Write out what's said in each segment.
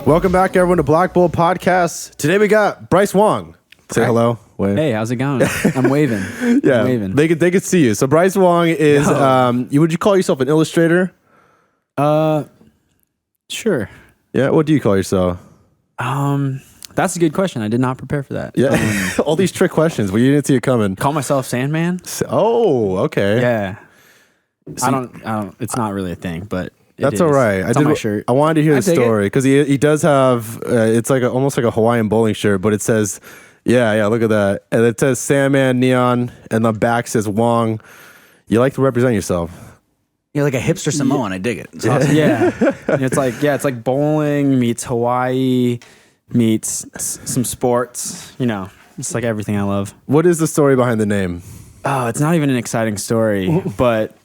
Welcome back, everyone, to Black Bull Podcast. Today we got Bryce Wong. Say hello. Wave. Hey, how's it going? I'm waving. Yeah, I'm waving. they could see you. So Bryce Wong is, would you call yourself an illustrator? Sure. Yeah, what do you call yourself? That's a good question. I did not prepare for that. Yeah, all these trick questions. Well, you didn't see it coming. Call myself Sandman. Oh, okay. Yeah. So I don't. It's not really a thing, but that's all right. It's on my shirt. I wanted to hear the story because he does have. It's like almost like a Hawaiian bowling shirt, but it says, yeah. Look at that, and it says Sandman neon, and the back says Wong. You like to represent yourself. You're like a hipster Samoan. I dig it. It's awesome. Yeah. It's like bowling meets Hawaii meets some sports. You know, it's like everything I love. What is the story behind the name? Oh, it's not even an exciting story, but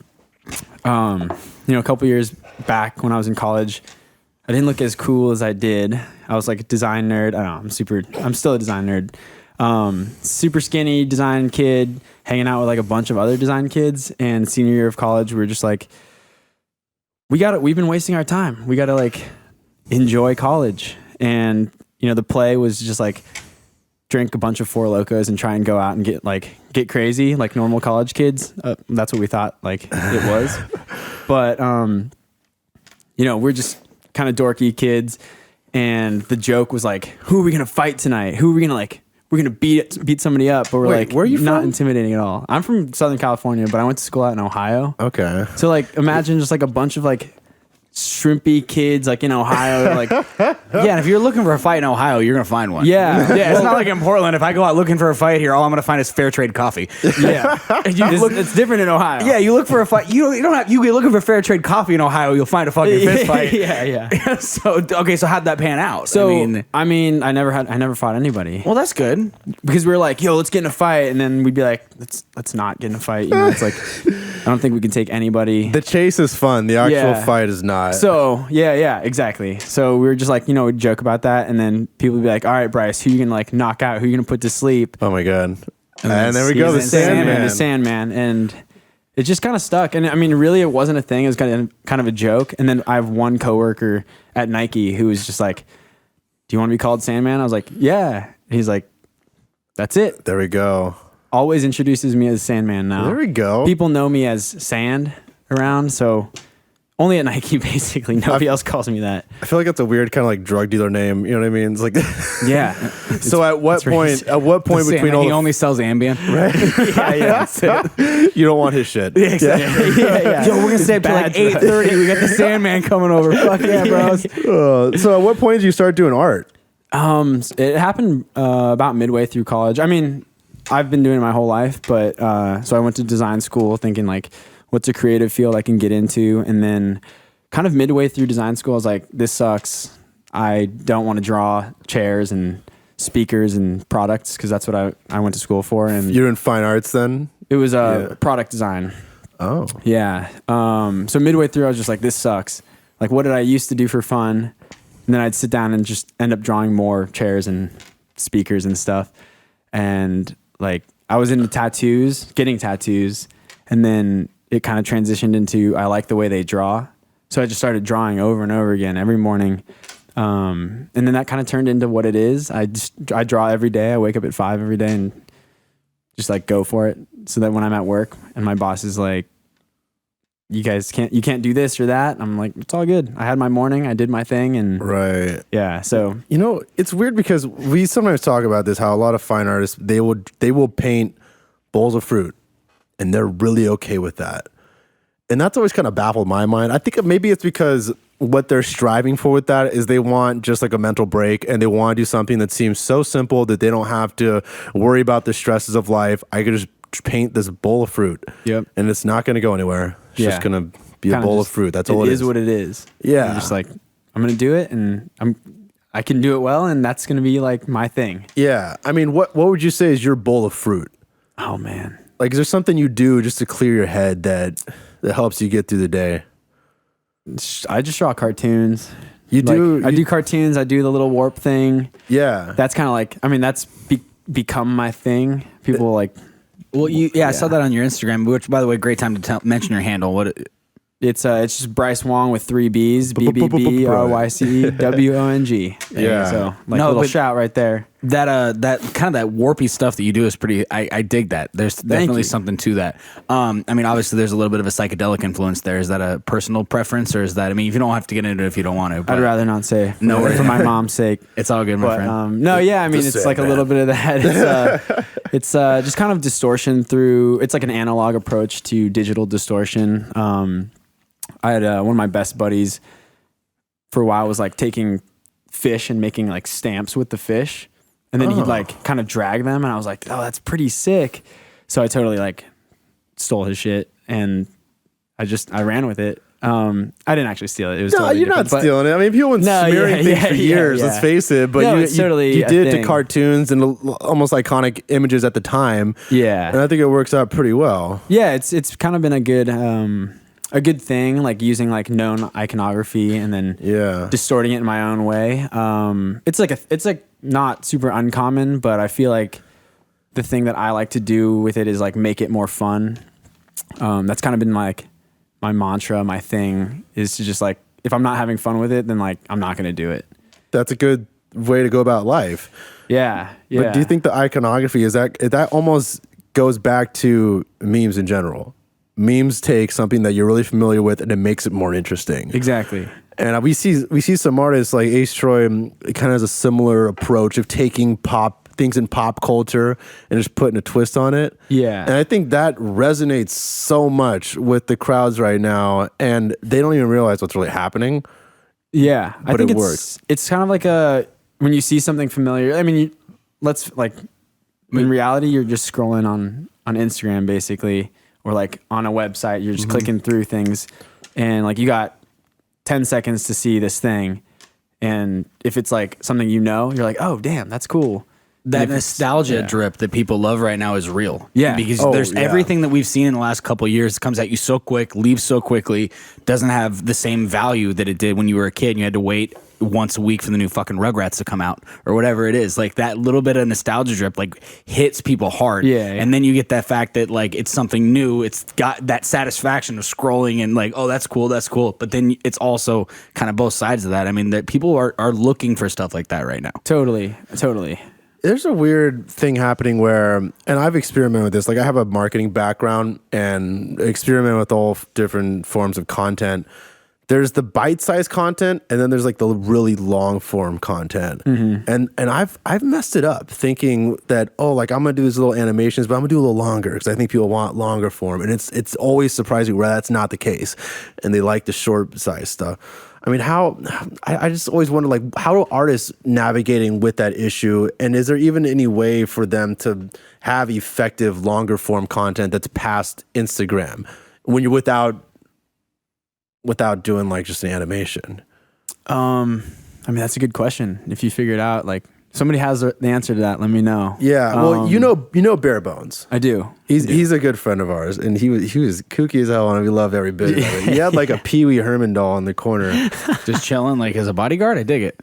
a couple years back when I was in college, I didn't look as cool as I did. I was like a design nerd. I don't know, I'm still a design nerd. Super skinny design kid, hanging out with like a bunch of other design kids. And senior year of college, we were just like, we've been wasting our time. We gotta like enjoy college. And the play was just like drink a bunch of Four Locos and try and go out and get crazy like normal college kids. That's what we thought like it was. But we're just kind of dorky kids, and the joke was like, who are we gonna fight tonight? Who are we gonna we're gonna beat somebody up? But we're where are you not from? Intimidating at all. I'm from Southern California, but I went to school out in Ohio. Okay. So like imagine just like a bunch of like shrimpy kids like in Ohio, like Yeah, and if you're looking for a fight in Ohio, you're gonna find one. yeah. Yeah, it's not like in Portland. If I go out looking for a fight here, all I'm gonna find is fair trade coffee. Yeah. It's different in Ohio. Yeah, you look for a fight. You get looking for fair trade coffee in Ohio, you'll find a fucking fist fight. Yeah. So how'd that pan out? So I never fought anybody. well, that's good. Because we were like, yo, let's get in a fight, and then we'd be like, let's not get in a fight. It's like I don't think we can take anybody. The chase is fun. The actual fight is not. So yeah, exactly. So we were just like, we'd joke about that, and then people would be like, all right, Bryce, who you gonna like knock out? Who you gonna put to sleep? Oh my god. And there we go, the Sandman. The Sandman, and it just kind of stuck. And I mean, really, it wasn't a thing. It was kind of a joke. And then I have one coworker at Nike who was just like, "Do you want to be called Sandman?" I was like, "Yeah." And he's like, "That's it." There we go. Always introduces me as Sandman now. There we go. People know me as Sand around, so only at Nike, basically. Nobody else calls me that. I feel like that's a weird kind of like drug dealer name. You know what I mean? It's like, Yeah. so at what point? At what point between all he the only sells Ambien, right? yeah, that's it. You don't want his shit. Exactly. Yeah. Yo, we're gonna stay up till like Bad 8:30. We got the Sandman coming over. Fuck yeah, bros. So at what point did you start doing art? It happened about midway through college. I mean, I've been doing it my whole life, but so I went to design school thinking like, what's a creative field I can get into? And then kind of midway through design school, I was like, this sucks. I don't want to draw chairs and speakers and products because that's what I went to school for. And You're in fine arts then? it was product design. Oh. Yeah. So midway through, I was just like, this sucks. Like, what did I used to do for fun? And then I'd sit down and just end up drawing more chairs and speakers and stuff. And like, I was into getting tattoos. And then it kind of transitioned into, I like the way they draw. So I just started drawing over and over again every morning. And then that kind of turned into what it is. I draw every day. I wake up at 5 every day and just like go for it. So that when I'm at work and my boss is like, you can't do this or that. I'm like, it's all good. I had my morning. I did my thing. And Right. yeah. So, it's weird because we sometimes talk about this, how a lot of fine artists, they will paint bowls of fruit and they're really okay with that. And that's always kind of baffled my mind. I think maybe it's because what they're striving for with that is they want just like a mental break, and they want to do something that seems so simple that they don't have to worry about the stresses of life. I could just paint this bowl of fruit. Yep. And it's not going to go anywhere. It's just going to be a bowl of fruit. That's all it is. It is what it is. Yeah. I'm just like, I'm going to do it, and I can do it well, and that's going to be like my thing. Yeah. I mean, what would you say is your bowl of fruit? Oh man. Like, is there something you do just to clear your head that helps you get through the day? I just draw cartoons. I do cartoons. I do the little warp thing. Yeah. That's kind of like, that's become my thing. People like, Well, I saw that on your Instagram, which, by the way, great time to mention your handle. What It's just Bryce Wong with 3 B's, BBBRYCEWONG. Yeah. So little shout right there. That kind of that warpy stuff that you do is pretty. I dig that. There's definitely you. something to that. I mean, obviously, there's a little bit of a psychedelic influence there. Is that a personal preference, or is that? I mean, if you don't have to get into it if you don't want to. I'd rather not say. No worries. For my mom's sake. It's all good, my friend. No, yeah, I mean, it's like a little bit of that. It's just kind of distortion through. It's like an analog approach to digital distortion. I had one of my best buddies for a while was like taking fish and making like stamps with the fish. And then he'd like kind of drag them. And I was like, oh, that's pretty sick. So I totally like stole his shit and I ran with it. I didn't actually steal it. It was totally you're not different, stealing it. I mean, people have been smearing things for years, yeah. let's face it. But No, you it's totally you a did it thing. to cartoons and almost iconic images at the time. Yeah. And I think it works out pretty well. Yeah, it's kind of been a good thing, like using like known iconography and then distorting it in my own way. It's like not super uncommon, but I feel like the thing that I like to do with it is like make it more fun. That's kind of been like my mantra, my thing is to just like, if I'm not having fun with it, then like I'm not going to do it. That's a good way to go about life. Yeah. But do you think the iconography is that almost goes back to memes in general? Memes take something that you're really familiar with and it makes it more interesting. Exactly. And we see some artists like Ace Troy kind of has a similar approach of taking things in pop culture and just putting a twist on it. Yeah. And I think that resonates so much with the crowds right now, and they don't even realize what's really happening. Yeah. But I think it works. It's kind of like when you see something familiar, I mean, in reality, you're just scrolling on Instagram basically, or like on a website, you're just clicking through things and like you got 10 seconds to see this thing. And if it's like something you're like, oh, damn, that's cool. That nostalgia drip that people love right now is real. Yeah. Because there's everything that we've seen in the last couple of years comes at you so quick, leaves so quickly, doesn't have the same value that it did when you were a kid and you had to wait once a week for the new fucking Rugrats to come out or whatever it is. Like that little bit of nostalgia drip like hits people hard. Yeah. And then you get that fact that like it's something new. It's got that satisfaction of scrolling and like, oh, that's cool. But then it's also kind of both sides of that. I mean, that people are looking for stuff like that right now. Totally. There's a weird thing happening where, and I've experimented with this, like I have a marketing background and experiment with all different forms of content. There's the bite-sized content, and then there's like the really long-form content. And I've messed it up thinking that, oh, like I'm gonna do these little animations, but I'm gonna do a little longer because I think people want longer form. And it's always surprising where that's not the case, and they like the short-sized stuff. I mean, I just always wonder, like, how are artists navigating with that issue? And is there even any way for them to have effective, longer form content that's past Instagram when you're without doing like just an animation? I mean, that's a good question. If you figure it out, like somebody has the answer to that, let me know. Yeah. Well, you know Bare Bones. I do. He's a good friend of ours, and he was kooky as hell, and we love every bit of it. He had like a Pee Wee Herman doll in the corner, Just chilling like as a bodyguard. I dig it.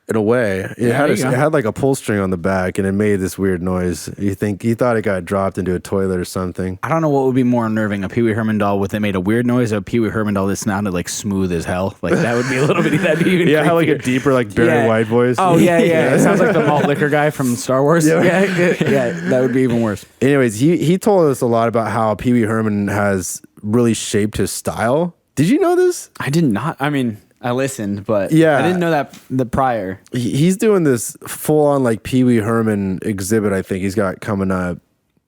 in a way. It had like a pull string on the back, and it made this weird noise. He thought it got dropped into a toilet or something. I don't know what would be more unnerving, a Pee Wee Herman doll with it made a weird noise, or a Pee Wee Herman doll that sounded like smooth as hell. Like that would be a little bit. That'd be even. Yeah, had like a creepier. deeper, like Barry White voice. Oh yeah. It sounds like the malt liquor guy from Star Wars. Yeah, that would be even worse. Anyways, he told us a lot about how Pee Wee Herman has really shaped his style. Did you know this? I did not. I mean, I listened, but Yeah. I didn't know that the prior. He's doing this full-on like Pee Wee Herman exhibit, I think he's got coming up.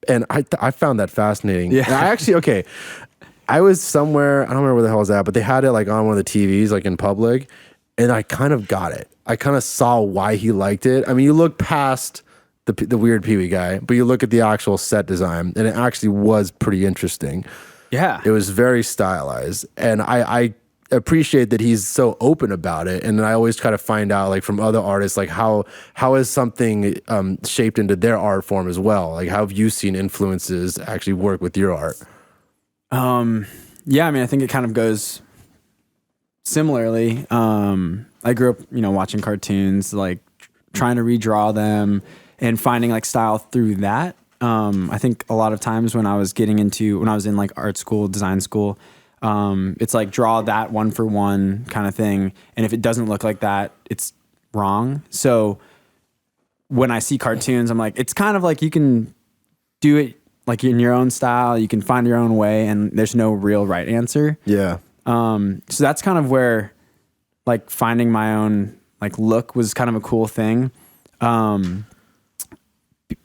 And I found that fascinating. Yeah. And I actually, I was somewhere, I don't remember where the hell it was at, but they had it like on one of the TVs, like in public, and I kind of got it. I kind of saw why he liked it. I mean, you look past the weird Pee Wee guy, but you look at the actual set design, and it actually was pretty interesting. Yeah. It was very stylized, and I appreciate that he's so open about it. And I always try to find out, like, from other artists, like how is something shaped into their art form as well? Like, how have you seen influences actually work with your art? Yeah, I mean, I think it kind of goes similarly. I grew up, watching cartoons, like trying to redraw them and finding like style through that. I think a lot of times when I was in like art school, design school, It's like draw that one for one kind of thing. And if it doesn't look like that, it's wrong. So when I see cartoons, I'm like, it's kind of like you can do it like in your own style. You can find your own way, and there's no real right answer. Yeah. So that's kind of where like finding my own like look was kind of a cool thing.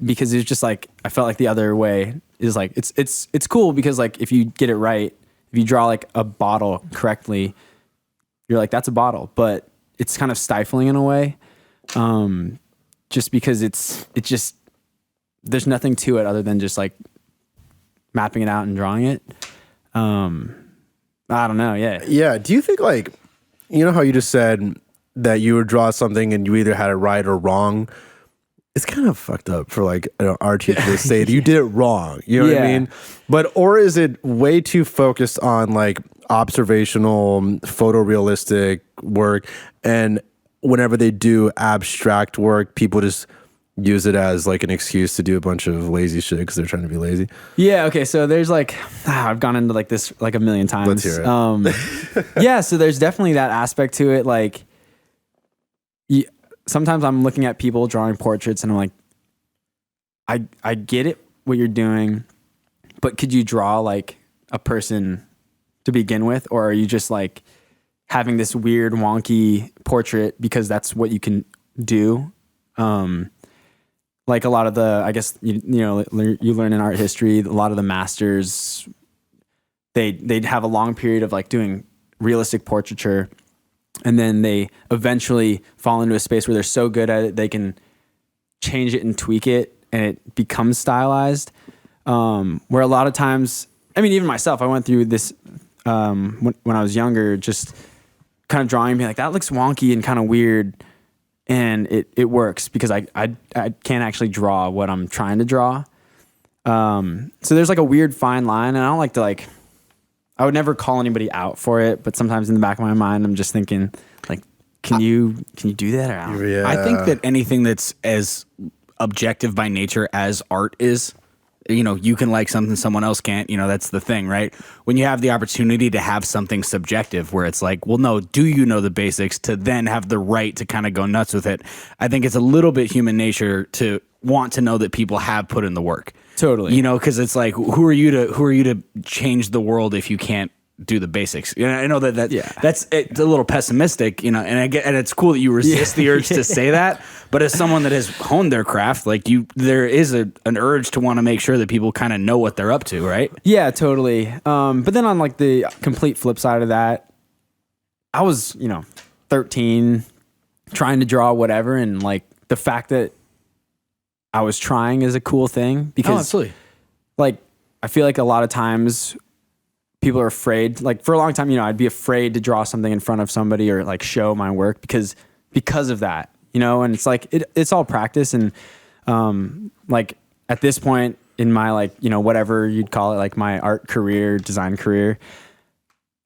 Because it's just like, I felt like the other way is like, it's cool because like if you get it right, if you draw like a bottle correctly, you're like, that's a bottle, but it's kind of stifling in a way. Just because it's just, there's nothing to it other than just like mapping it out and drawing it. I don't know. Yeah. Yeah. Do you think like, you know how you just said that you would draw something and you either had it right or wrong? It's kind of fucked up for like our teacher to say that you did it wrong. You know what I mean? But, or is it way too focused on like observational, photorealistic work? And whenever they do abstract work, people just use it as like an excuse to do a bunch of lazy shit because they're trying to be lazy. Yeah. Okay. So there's like, I've gone into like this like a million times. Let's hear it. Yeah. So there's definitely that aspect to it. Like, sometimes I'm looking at people drawing portraits and I'm like, I get it, what you're doing, but could you draw like a person to begin with? Or are you just like having this weird wonky portrait because that's what you can do? Like a lot of the, I guess, you learn in art history, a lot of the masters, they'd have a long period of like doing realistic portraiture. And then they eventually fall into a space where they're so good at it, they can change it and tweak it and it becomes stylized. Where a lot of times, I mean, even myself, I went through this when I was younger, just kind of drawing, being like, that looks wonky and kind of weird. And it works because I can't actually draw what I'm trying to draw. So there's like a weird fine line, and I don't like to like, I would never call anybody out for it, but sometimes in the back of my mind, I'm just thinking, like, can you do that? Or I don't know. Yeah. I think that anything that's as objective by nature as art is, you can like something someone else can't. That's the thing, right? When you have the opportunity to have something subjective where it's like, well, no, do you know the basics to then have the right to kind of go nuts with it? I think it's a little bit human nature to want to know that people have put in the work. Totally. Because it's like, who are you to change the world if you can't do the basics? I know that's it's a little pessimistic, and I get, and it's cool that you resist the urge to say that. But as someone that has honed their craft, like there is an urge to want to make sure that people kind of know what they're up to, right? Yeah, totally. But then on like the complete flip side of that, I was 13, trying to draw whatever, and like the fact that I was trying is a cool thing because absolutely. Like I feel like a lot of times people are afraid, like for a long time, I'd be afraid to draw something in front of somebody or like show my work because of that, and it's like, it's all practice. And, like at this point in my, like, whatever you'd call it, like my art career, design career,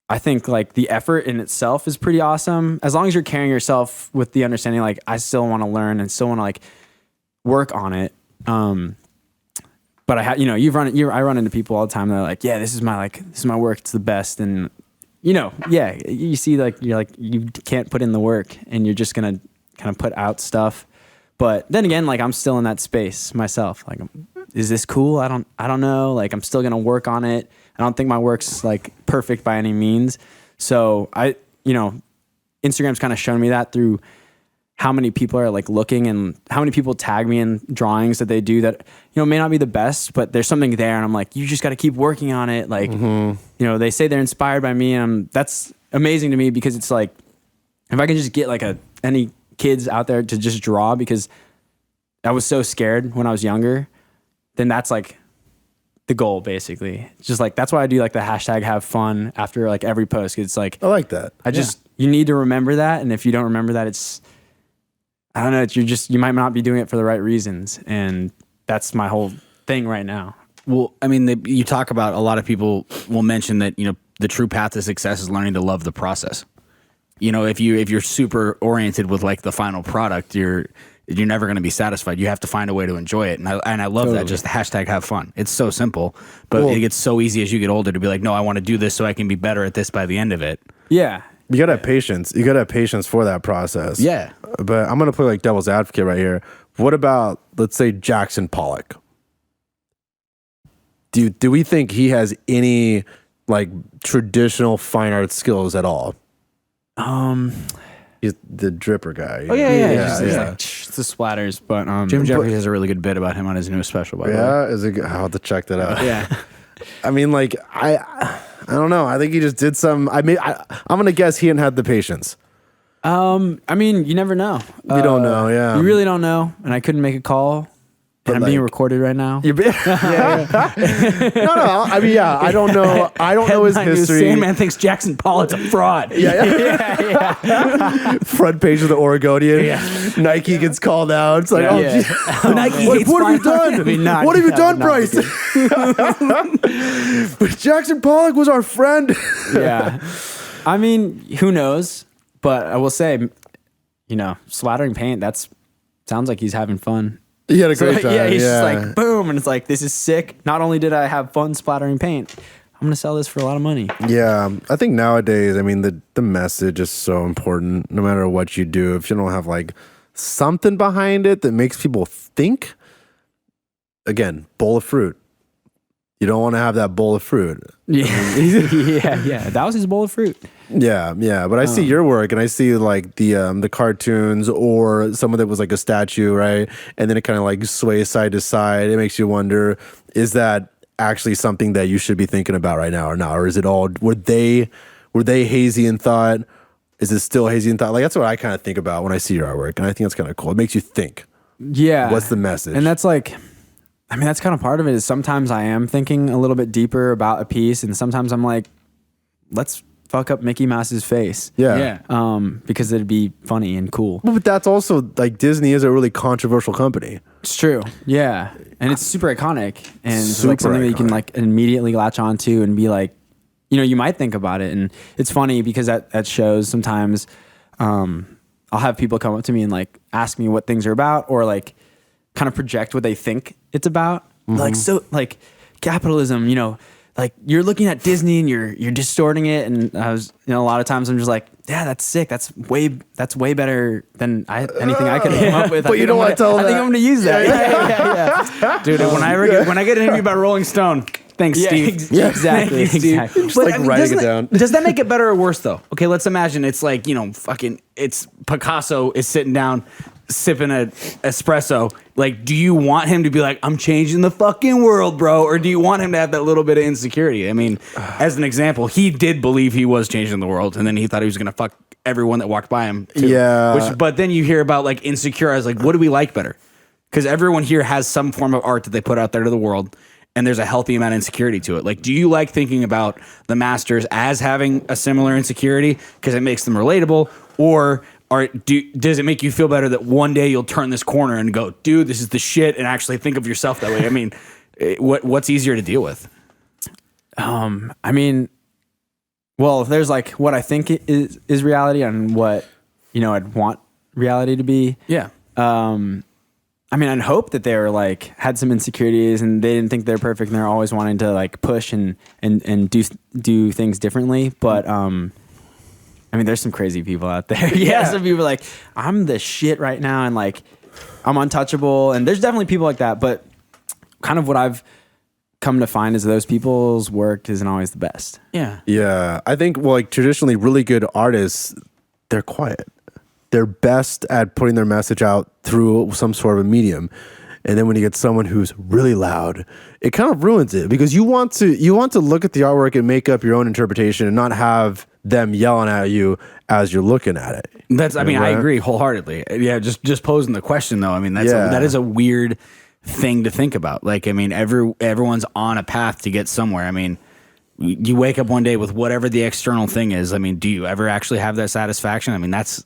I think like the effort in itself is pretty awesome. As long as you're carrying yourself with the understanding, like I still want to learn and still want to like work on it. But I run into people all the time that are like, yeah, this is my work. It's the best. And you see like, you're like, you can't put in the work and you're just going to kind of put out stuff. But then again, like I'm still in that space myself. Like, is this cool? I don't know. Like I'm still going to work on it. I don't think my work's like perfect by any means. So Instagram's kind of shown me that through how many people are like looking and how many people tag me in drawings that they do that, may not be the best, but there's something there. And I'm like, you just got to keep working on it. Like, they say they're inspired by me, and that's amazing to me because it's like, if I can just get like any kids out there to just draw, because I was so scared when I was younger, then that's like the goal basically. It's just like, that's why I do like the hashtag have fun after like every post. It's like, I like that. You need to remember that. And if you don't remember that, I don't know. You might not be doing it for the right reasons. And that's my whole thing right now. Well, I mean, you talk about, a lot of people will mention that, the true path to success is learning to love the process. If you're super oriented with like the final product, you're you're never going to be satisfied. You have to find a way to enjoy it. And I love that. Just hashtag have fun. It's so simple, but it gets so easy as you get older to be like, no, I want to do this so I can be better at this by the end of it. Yeah. You gotta have patience. You gotta have patience for that process. Yeah. But I'm gonna play like devil's advocate right here. What about, let's say, Jackson Pollock? Do we think he has any like traditional fine art skills at all? He's the dripper guy. Oh yeah. He's like, it's the splatters, but Jim Jeffries has a really good bit about him on his newest special. By the way. Yeah, is it? I'll have to check that out. yeah. I mean, like I don't know. I think he just did some. I'm gonna guess he didn't have the patience. I mean, you never know. You don't know, yeah. You really don't know, and I couldn't make a call. And I'm being recorded right now. No. I mean, yeah. I don't know. I don't know his history. Sandman thinks Jackson Pollock's a fraud. Yeah. Front page of the Oregonian. Yeah. Nike gets called out. It's like, Nike what, hates what have you fine done? art. What have you done, Bryce? But Jackson Pollock was our friend. Yeah. I mean, who knows? But I will say, splattering paint, sounds like he's having fun. He had a great time. Yeah, he's just like, boom. And it's like, this is sick. Not only did I have fun splattering paint, I'm going to sell this for a lot of money. Yeah. I think nowadays, I mean, the message is so important no matter what you do. If you don't have like something behind it that makes people think, again, bowl of fruit. You don't want to have that bowl of fruit. Yeah. yeah. That was his bowl of fruit. Yeah. But I see your work, and I see like the cartoons or some of it was like a statue, right? And then it kind of like sways side to side. It makes you wonder: is that actually something that you should be thinking about right now, or not? Or is it all were they hazy in thought? Is it still hazy in thought? Like that's what I kind of think about when I see your artwork, and I think that's kind of cool. It makes you think. Yeah. What's the message? And that's like. I mean, that's kind of part of it is sometimes I am thinking a little bit deeper about a piece, and sometimes I'm like, let's fuck up Mickey Mouse's face. Yeah. Because it'd be funny and cool. But that's also like Disney is a really controversial company. It's true. Yeah. And it's super iconic and Super like something that you can iconic. like immediately latch onto and be like, you might think about it. And it's funny because at shows sometimes I'll have people come up to me and like ask me what things are about or like kind of project what they think it's about. Like, so like capitalism, like you're looking at Disney and you're distorting it. And I was, a lot of times I'm just like, yeah, that's sick. That's way better than anything I could come up with. But you don't want to tell them I think I'm going to use that. Yeah. Dude, when I get interviewed by Rolling Stone, thanks, Steve. Exactly. Exactly. Just like writing it down. Does that make it better or worse though? Okay, let's imagine it's like, it's Picasso is sitting down sipping an espresso. Like, do you want him to be like, I'm changing the fucking world, bro? Or do you want him to have that little bit of insecurity? I mean, as an example, he did believe he was changing the world, and then he thought he was going to fuck everyone that walked by him too. Yeah. But then you hear about like Insecure. I was like, what do we like better? Because everyone here has some form of art that they put out there to the world, and there's a healthy amount of insecurity to it. Like, do you like thinking about the masters as having a similar insecurity because it makes them relatable, or does it make you feel better that one day you'll turn this corner and go, dude, this is the shit, and actually think of yourself that way? I mean, what's easier to deal with? I mean, well, there's like what I think is reality and what, I'd want reality to be. Yeah. I mean, I'd hope that they were like had some insecurities and they didn't think they're perfect and they're always wanting to like push and do things differently. But I mean, there's some crazy people out there. Yeah, some people are like, I'm the shit right now, and like I'm untouchable. And there's definitely people like that. But kind of what I've come to find is those people's work isn't always the best. Yeah. Yeah. I think, well, like traditionally really good artists, they're quiet. They're best at putting their message out through some sort of a medium. And then when you get someone who's really loud, it kind of ruins it because you want to look at the artwork and make up your own interpretation and not have them yelling at you as you're looking at it. I agree wholeheartedly. Yeah, just posing the question though. I mean, that is a weird thing to think about. Like, I mean, everyone's on a path to get somewhere. I mean, you wake up one day with whatever the external thing is. I mean, do you ever actually have that satisfaction? I mean, that's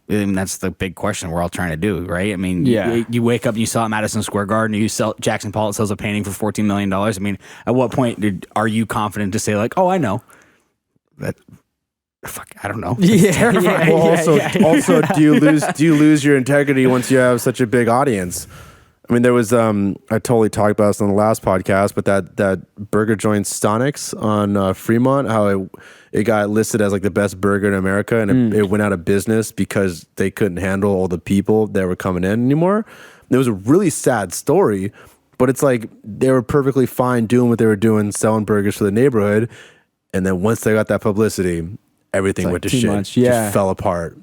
the big question we're all trying to do, right? I mean, you wake up and you sell at Madison Square Garden, you sell Jackson Pollock sells a painting for $14 million. I mean, at what point are you confident to say like, oh, I know that fuck, I don't know. Yeah, Well, also, do you lose your integrity once you have such a big audience? I mean, there was I totally talked about this on the last podcast, but that burger joint Stonix on Fremont, how it got listed as like the best burger in America, and it went out of business because they couldn't handle all the people that were coming in anymore. It was a really sad story, but it's like they were perfectly fine doing what they were doing, selling burgers for the neighborhood, and then once they got that publicity, everything went to shit. Just fell apart.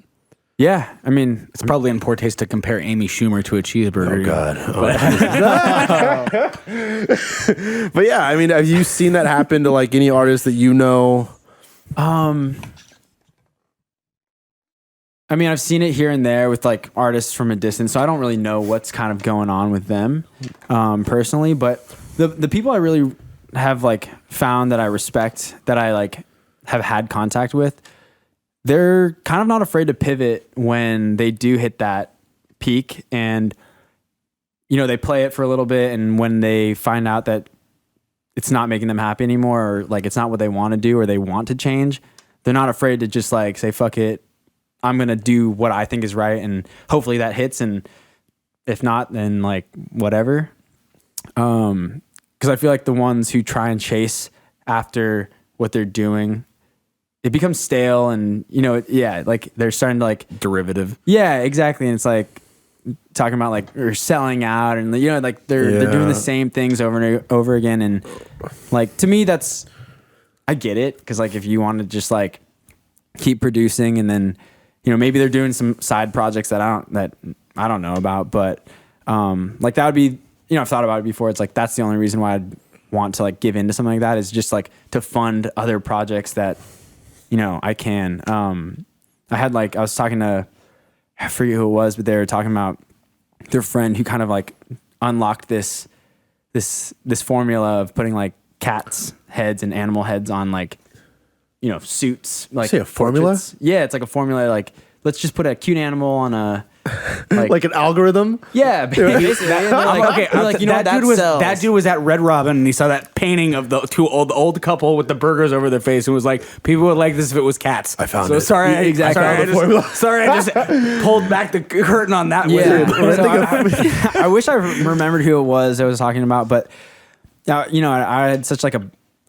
Yeah, I mean, It's probably in poor taste to compare Amy Schumer to a cheeseburger. Oh God! But yeah, I mean, have you seen that happen to like any artist that you know? I mean, I've seen it here and there with like artists from a distance, so I don't really know what's kind of going on with them personally. But the people I really have like found that I respect, that I like have had contact with, they're kind of not afraid to pivot when they do hit that peak, and you know, they play it for a little bit, and when they find out that it's not making them happy anymore, or like it's not what they want to do, or they want to change, they're not afraid to just like say, fuck it, I'm going to do what I think is right, and hopefully that hits, and if not, then like whatever. Because I feel like the ones who try and chase after what they're doing, it becomes stale, and you know, like they're starting to like Derivative. Yeah, exactly. And it's like talking about like or selling out, and you know, like they're doing the same things over and over again. And like to me, I get it, because like if you want to just like keep producing, and then you know maybe they're doing some side projects that I don't know about, but like that would be, you know, I've thought about it before. It's like that's the only reason why I'd want to like give into something like that, is just like to fund other projects that, you know, I can. I was talking to, I forget who it was, but they were talking about their friend who kind of like unlocked this formula of putting like cats' heads and animal heads on like, you know, suits. Like Say a formula? portraits. Yeah, it's like a formula. Like let's just put a cute animal on a like an algorithm. Yeah, basically. You know, that dude was at Red Robin, and he saw that painting of the old couple with the burgers over their face, and was like, people would like this if it was cats. I found so it. Sorry, Exactly. Sorry, I just pulled back the curtain on that. Yeah. Wizard. I wish I remembered who it was I was talking about, but you know, I had such like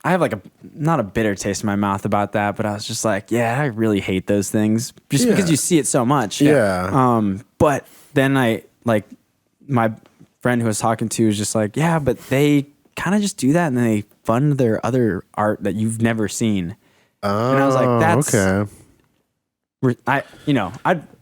I have like not a bitter taste in my mouth about that, but I was just like, yeah, I really hate those things just because you see it so much. Yeah. But then like my friend who I was talking to was just like, yeah, but they kind of just do that, and then they fund their other art that you've never seen. And I was like, that's okay.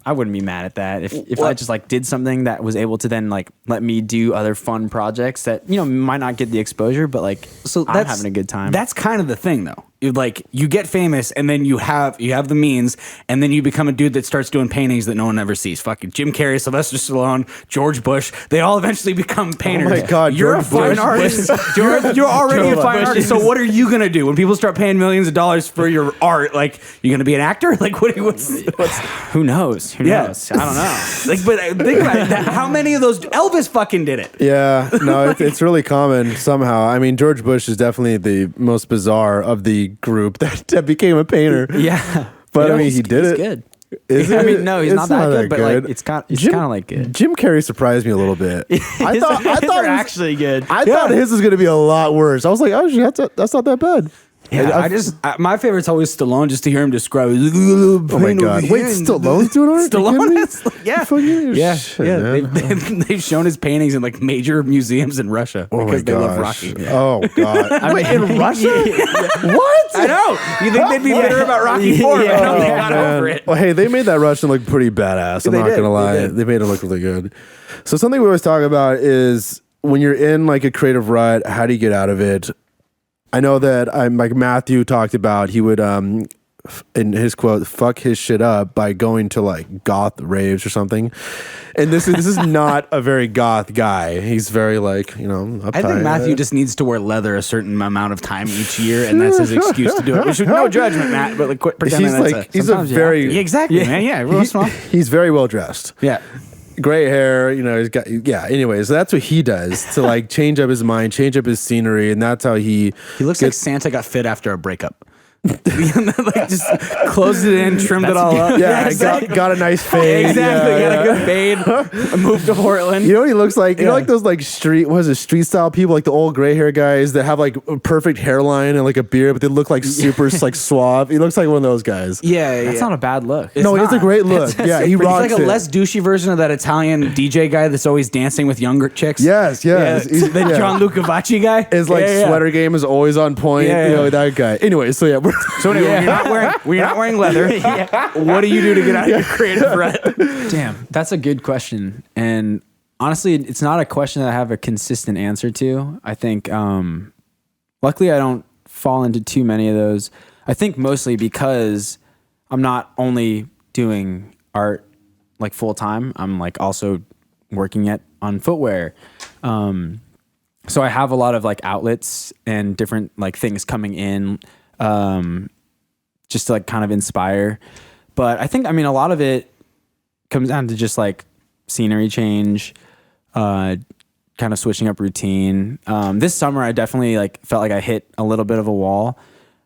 I wouldn't be mad at that if I just like did something that was able to then like let me do other fun projects that, you know, might not get the exposure, but like I'm having a good time. That's kind of the thing, though. You get famous, and then you have the means, and then you become a dude that starts doing paintings that no one ever sees. Fucking Jim Carrey, Sylvester Stallone, George Bush, they all eventually become painters. Oh my God, you're George a fine Bush. artist. You're already a fine artist. So what are you gonna do when people start paying millions of dollars for your art? Like, you gonna be an actor? Like, what's who knows? Who knows? I don't know. Like, but think about it. How many of those? Elvis fucking did it. Yeah, no, it's really common somehow. I mean, George Bush is definitely the most bizarre of the group that became a painter. Yeah, but I mean, he did it. Good. Is I it? mean, no, he's It's not that good, but like it's kind of like good. Jim Carrey surprised me a little bit. I thought His it are was actually good. I thought his was going to be a lot worse. I was like, oh, that's not that bad. Yeah, my favorite's always Stallone, just to hear him describe. Oh my God! Wait, Stallone's doing art? Stallone, yeah. Shit, They've shown his paintings in like major museums in Russia because they love Rocky. Oh God! Wait, in Russia? What? I know. You think they'd be bitter about Rocky 4? But no, they got over it. Well, hey, they made that Russian look pretty badass. I'm not gonna lie. They made it look really good. So something we always talk about is when you're in like a creative rut, how do you get out of it? I know that like Matthew talked about, he would in his quote, fuck his shit up by going to like goth raves or something. And this is not a very goth guy. He's very like, you know, uptight. I think Matthew just needs to wear leather a certain amount of time each year, and that's his excuse to do it. Which is no judgment, Matt, but like quit pretending he's a very exactly, man. Yeah, real small. He's very well dressed. Yeah. Gray hair, you know, he's got, anyways, so that's what he does to like change up his mind, change up his scenery, and that's how he looks like Santa got fit after a breakup. Like just closed it in, trimmed it all up. Yeah, got a nice fade. Exactly. Yeah, Got a good fade. Moved to Portland. You know what he looks like? You know, like those like street style people, like the old gray hair guys that have like a perfect hairline and like a beard, but they look like super like suave. He looks like one of those guys. Yeah, That's not a bad look. No, it's a great look. Yeah, he He's rocks like a it. less douchey version of that Italian DJ guy that's always dancing with younger chicks. Yes. The Yeah. Gianluca Vacci guy. His like sweater game is always on point. Yeah, You know, yeah. that guy. Anyway, so yeah. So anyway, when you're not wearing leather, what do you do to get out of your creative rut? Damn, that's a good question. And honestly, it's not a question that I have a consistent answer to. I think, luckily, I don't fall into too many of those. I think mostly because I'm not only doing art like full time, I'm like also working on footwear. So I have a lot of like outlets and different like things coming in, just to like kind of inspire. But I think, I mean, a lot of it comes down to just like scenery change, kind of switching up routine. This summer, I definitely like felt like I hit a little bit of a wall,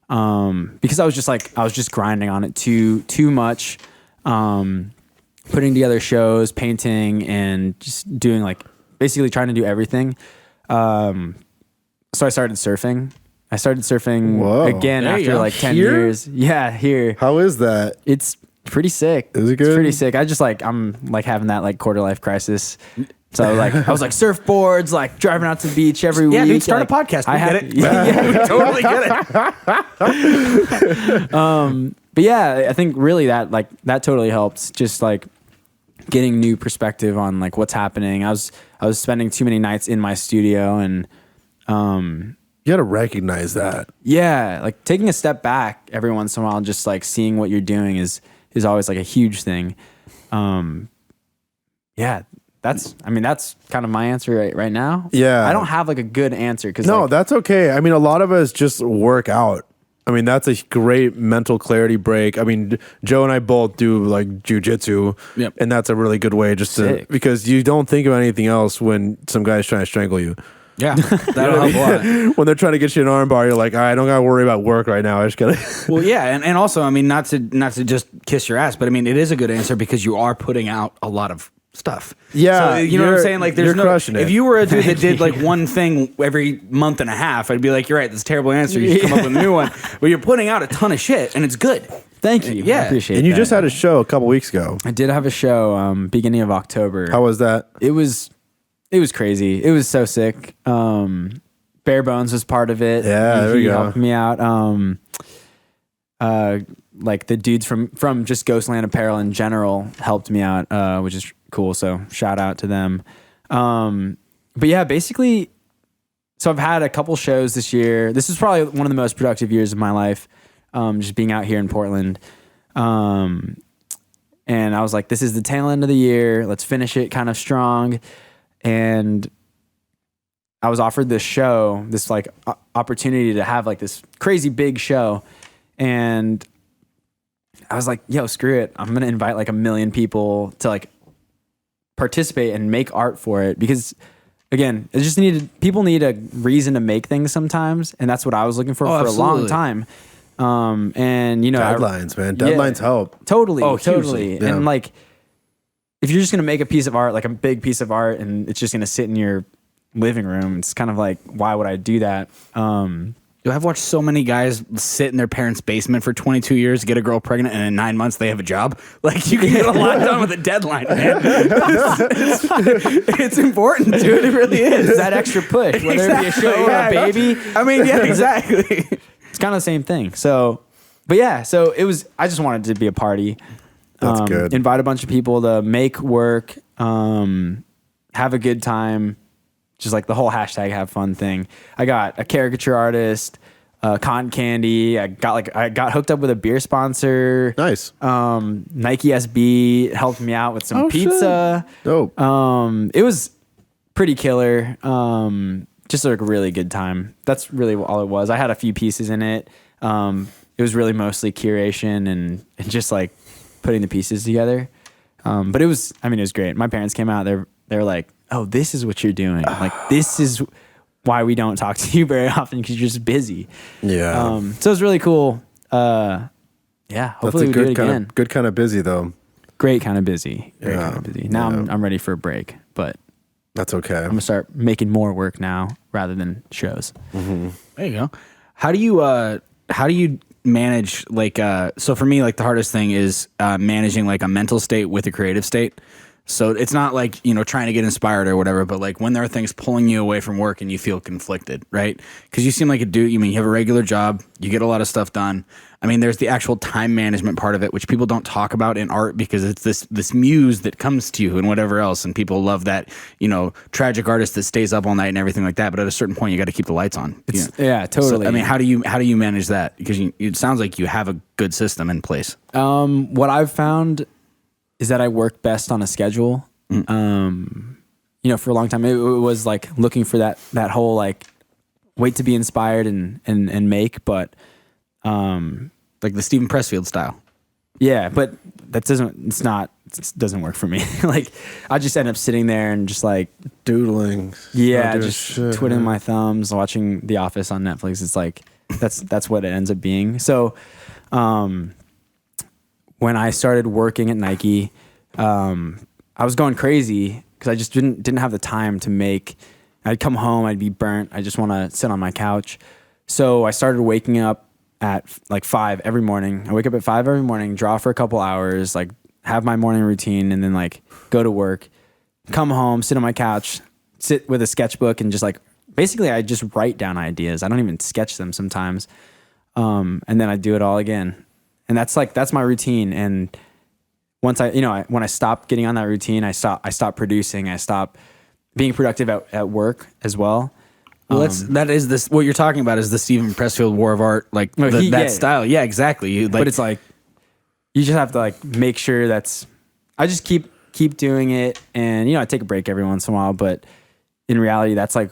because I was just grinding on it too much, putting together shows, painting, and just doing like basically trying to do everything. So I started surfing. Whoa. Again There you after go. like 10 Here? years. Yeah, here. How is that? It's pretty sick. Is it It's good? pretty sick. I'm like having that like quarter life crisis. So like I was like surfboards, like driving out to the beach every week. Yeah, dude, start like, a podcast. We I get had- it. Yeah, we totally get it. But yeah, I think really that totally helps. Just like getting new perspective on like what's happening. I was spending too many nights in my studio, and You got to recognize that. yeah, like taking a step back every once in a while, just like seeing what you're doing is always like a huge thing. Yeah, that's kind of my answer right now. Yeah. I don't have like a good answer because No, that's okay. I mean, a lot of us just work out. I mean, that's a great mental clarity break. I mean, Joe and I both do like jujitsu, Yep. and that's a really good way just to, Sick. because you don't think about anything else when some guy's trying to strangle you. Yeah, that'll help a lot. When they're trying to get you an arm bar, you're like, I don't got to worry about work right now. I just got to. Well, yeah, and also, I mean, not to just kiss your ass, but I mean, it is a good answer because you are putting out a lot of stuff. Yeah, so, you know what I'm you're- saying? Like, there's you're no. crushing it. If you were a dude that did like one thing every month and a half, I'd be like, you're right. That's a terrible answer. You should come up with a new one. But you're putting out a ton of shit, and it's good. Thank you. Yeah. I appreciate And you that. just had a show a couple weeks ago. I did have a show beginning of October. How was that? It was crazy. It was so sick. Bare Bones was part of it. Yeah, there we he go. helped me out. Like the dudes from just Ghostland Apparel in general helped me out, which is cool. So shout out to them. But yeah, basically, so I've had a couple shows this year. This is probably one of the most productive years of my life, just being out here in Portland. And I was like, this is the tail end of the year. Let's finish it kind of strong. And I was offered this show, this like opportunity to have like this crazy big show. And I was like, yo, screw it. I'm going to invite like 1 million people to like participate and make art for it. Because again, people need a reason to make things sometimes. And that's what I was looking for a long absolutely. time. And you know, Deadlines, man. Deadlines help. Totally. Oh, totally. hugely. Yeah. And like, if you're just going to make a piece of art, like a big piece of art, and it's just going to sit in your living room, it's kind of like, why would I do that? Dude, I've watched so many guys sit in their parents' basement for 22 years, get a girl pregnant, and in 9 months they have a job. Like, you can get a lot done with a deadline, man. It's important, dude. It really is. That extra push, whether it be a show or a baby. I mean, yeah, exactly. It's kind of the same thing. So, but yeah, so it was, I just wanted to be a party. That's good. Invite a bunch of people to make work, have a good time. Just like the whole hashtag have fun thing. I got a caricature artist, cotton candy. I got hooked up with a beer sponsor. Nice. Nike SB helped me out with some Oh, shit. pizza. Dope. It was pretty killer. Just like a really good time. That's really all it was. I had a few pieces in it. It was really mostly curation and just like putting the pieces together. But it was great. My parents came out. They're like, oh, this is what you're doing. Like, this is why we don't talk to you very often, because you're just busy. Yeah. So it was really cool. Yeah, That's hopefully a we do it good kind again. of good kind of busy though. Great kind of busy. Great Yeah, kind of busy. Now yeah. I'm ready for a break, but That's okay. I'm gonna start making more work now rather than shows. There you go. How do you manage like so for me like the hardest thing is managing like a mental state with a creative state. So it's not like, trying to get inspired or whatever, but like when there are things pulling you away from work and you feel conflicted, right? Because you seem like a dude, you have a regular job, you get a lot of stuff done. I mean, there's the actual time management part of it, which people don't talk about in art because it's this muse that comes to you and whatever else. And people love that, tragic artist that stays up all night and everything like that. But at a certain point, you got to keep the lights on. Yeah, totally. So, I mean, how do you manage that? Because it sounds like you have a good system in place. What I've found is that I work best on a schedule. For a long time, it was like looking for that whole like wait to be inspired and make, but Like the Stephen Pressfield style. yeah, but that doesn't work for me. Like I just end up sitting there and just like Doodling. yeah, Not doing just shit, twiddling man. my thumbs, watching The Office on Netflix. It's like that's what it ends up being. So, when I started working at Nike, I was going crazy because I just didn't have the time to make. I'd come home, I'd be burnt. I just want to sit on my couch. So I started waking up at like 5 every morning. I wake up at 5 every morning, draw for a couple hours, like have my morning routine, and then like go to work, come home, sit on my couch, sit with a sketchbook, and just like basically I just write down ideas. I don't even sketch them sometimes, and then I do it all again, and that's my routine. And once when I stop getting on that routine, I stop producing. I stop being productive at work as well. Well, that is this. What you're talking about is the Stephen Pressfield War of Art, like that style. Yeah, exactly. But it's like you just have to like make sure that's. I just keep doing it, and I take a break every once in a while. But in reality, that's like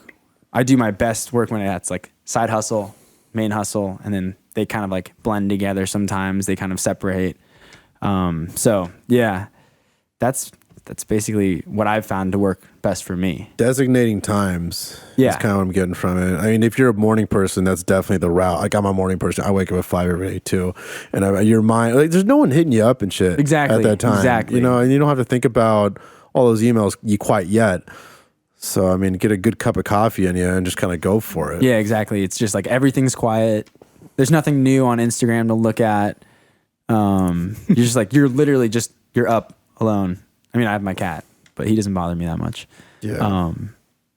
I do my best work when it's like side hustle, main hustle, and then they kind of like blend together. Sometimes they kind of separate. So yeah, that's basically what I've found to work best for me. Designating times Yeah. is kind of what I'm getting from it. I mean, if you're a morning person, that's definitely the route. Like I'm a morning person. I wake up at 5 every day too. And your mind, like there's no one hitting you up and shit Exactly. at that time. Exactly. And you don't have to think about all those emails quite yet. So, I mean, get a good cup of coffee in you and just kind of go for it. Yeah, exactly. It's just like everything's quiet. There's nothing new on Instagram to look at. You're just like, you're up alone. I mean, I have my cat, but he doesn't bother me that much. Yeah.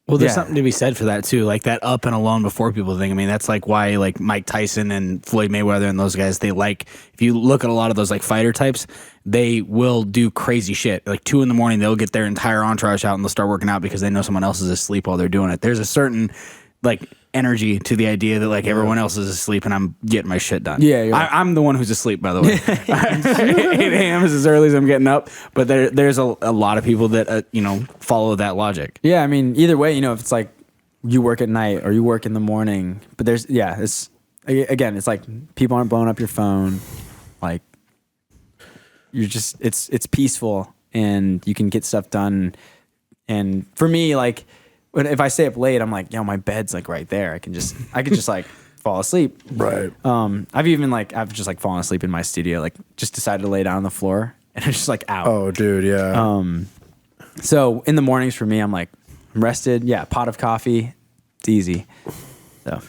Well, there's Yeah. something to be said for that too, like that up and alone before people think. I mean, that's like why like Mike Tyson and Floyd Mayweather and those guys, they like, if you look at a lot of those like fighter types, they will do crazy shit. Like 2 a.m, they'll get their entire entourage out and they'll start working out because they know someone else is asleep while they're doing it. There's a certain like energy to the idea that like everyone else is asleep and I'm getting my shit done. Yeah, you're right. I'm the one who's asleep, by the way. 8 a.m. is as early as I'm getting up, but there's a lot of people that follow that logic. Yeah, I mean, either way, if it's like you work at night or you work in the morning, but it's like people aren't blowing up your phone. Like you're just, it's peaceful and you can get stuff done. And for me, like if I stay up late, I'm like, my bed's like right there. I can just like fall asleep. Right. I've just like fallen asleep in my studio, like just decided to lay down on the floor and I'm just like out. Oh, dude. Yeah. So in the mornings for me, I'm like, I'm rested. Yeah. Pot of coffee. It's easy. So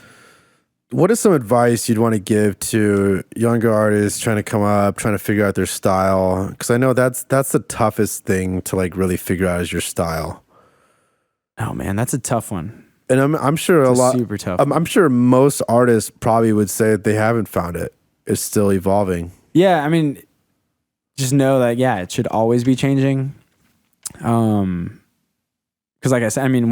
What is some advice you'd want to give to younger artists trying to come up, trying to figure out their style? Because I know that's the toughest thing to like really figure out is your style. oh man, that's a tough one. And I'm sure It's a lot. super tough. I'm sure most artists probably would say that they haven't found it. It's still evolving. Yeah. I mean, just know that, it should always be changing. Cause like I said, I mean,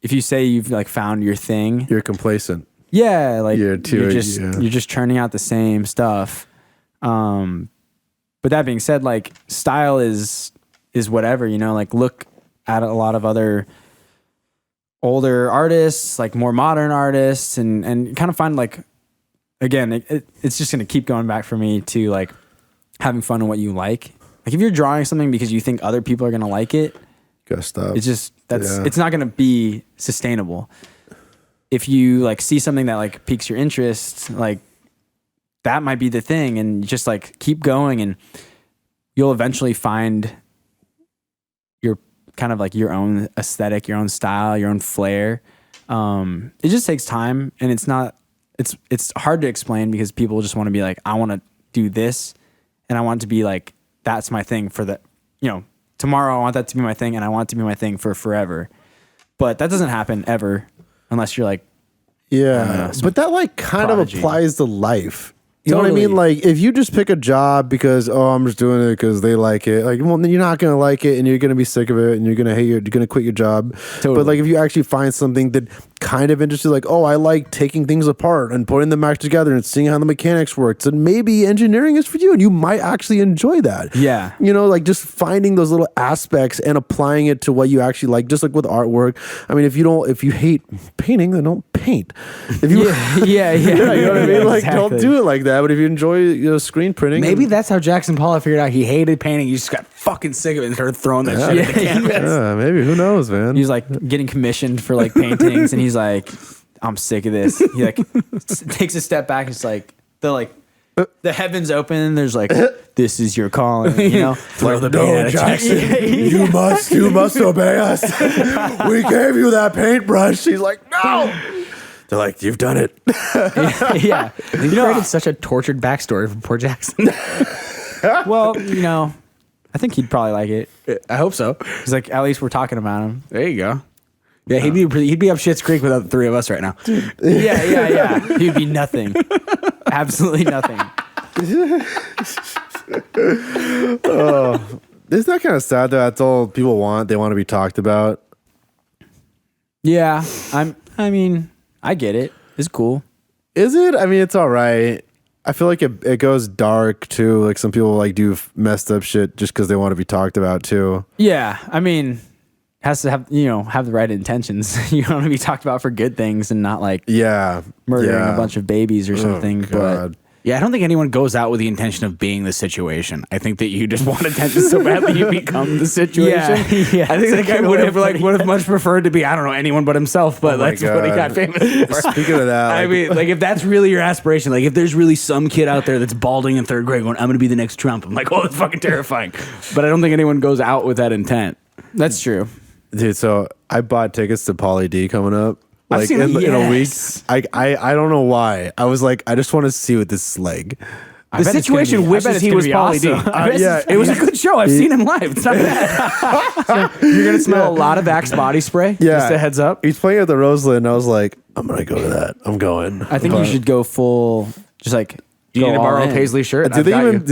if you say you've like found your thing, You're complacent. yeah, like You're just churning out the same stuff. But that being said, like style is whatever, like look at a lot of other older artists, like more modern artists and kind of find like, again, it's just going to keep going back for me to like having fun in what you like. Like if you're drawing something because you think other people are going to like it, Gotta stop. it's just, it's not going to be sustainable. If you like see something that like piques your interest, like that might be the thing, and just like keep going, and you'll eventually find your kind of like your own aesthetic, your own style, your own flair. It just takes time, and it's hard to explain because people just want to be like, I want to do this, and I want it to be like, that's my thing for the, tomorrow I want that to be my thing, and I want it to be my thing for forever. But that doesn't happen ever unless you're like, but that like kind prodigy. of applies to life. You know what I Totally. mean? Like, if you just pick a job because, I'm just doing it because they like it, like, well, then you're not going to like it, and you're going to be sick of it, and you're going to you're going to quit your job. Totally. But like, if you actually find something that kind of interests you, like, I like taking things apart and putting them back together and seeing how the mechanics works, then maybe engineering is for you, and you might actually enjoy that. Yeah. Like just finding those little aspects and applying it to what you actually like, just like with artwork. I mean, if you hate painting, then don't paint. If you, yeah, you know what I mean? Like, Exactly. don't do it like that. But if you enjoy screen printing, Maybe that's how Jackson Pollock figured out he hated painting. He just got fucking sick of it and started throwing that shit at the canvas. maybe, who knows, man. He was like getting commissioned for like paintings, and he's like, I'm sick of this. He like takes a step back. It's like the heavens open, and there's like, this is your calling, Throw the No, paint at a Jackson, Jackson. you must obey us. We gave you that paintbrush. He's like, no. They're like, you've done it. yeah. He created such a tortured backstory for poor Jackson. Well, I think he'd probably like it. I hope so. He's like, at least we're talking about him. There you go. Yeah, he'd be up Schitt's Creek without the three of us right now. Yeah. He'd be nothing. Absolutely nothing. Isn't that kind of sad that that's all people want? They want to be talked about. Yeah. I mean, I get it. It's cool. Is it? I mean, it's all right. I feel like it goes dark too. Like some people like do messed up shit just because they want to be talked about too. Yeah. I mean, has to have have the right intentions. You want to be talked about for good things and not like murdering a bunch of babies or something. But Yeah, I don't think anyone goes out with the intention of being the situation. I think that you just want attention so badly you become the situation. Yeah, I think the guy would have much preferred to be, I don't know, anyone but himself, but my that's what he got God. famous for. Speaking of that, I mean, like if that's really your aspiration, like if there's really some kid out there that's balding in third grade going, I'm going to be the next Trump. I'm like, oh, that's fucking terrifying. But I don't think anyone goes out with that intent. that's true. dude, so I bought tickets to Pauly D coming up. Like seen in a week. yes. I don't know why. I was like, I just want to see what this is like. The situation wishes he was Pauly D. Yeah, It was a good show. I've seen him live. It's not bad. You're going to smell a lot of Axe body spray? Yeah. Just a heads up. He's playing at the Roseland, and I was like, I'm gonna go to that. I'm going. I think you should go full, just like. You go need to all borrow a in. Paisley shirt? Do I've they got even you.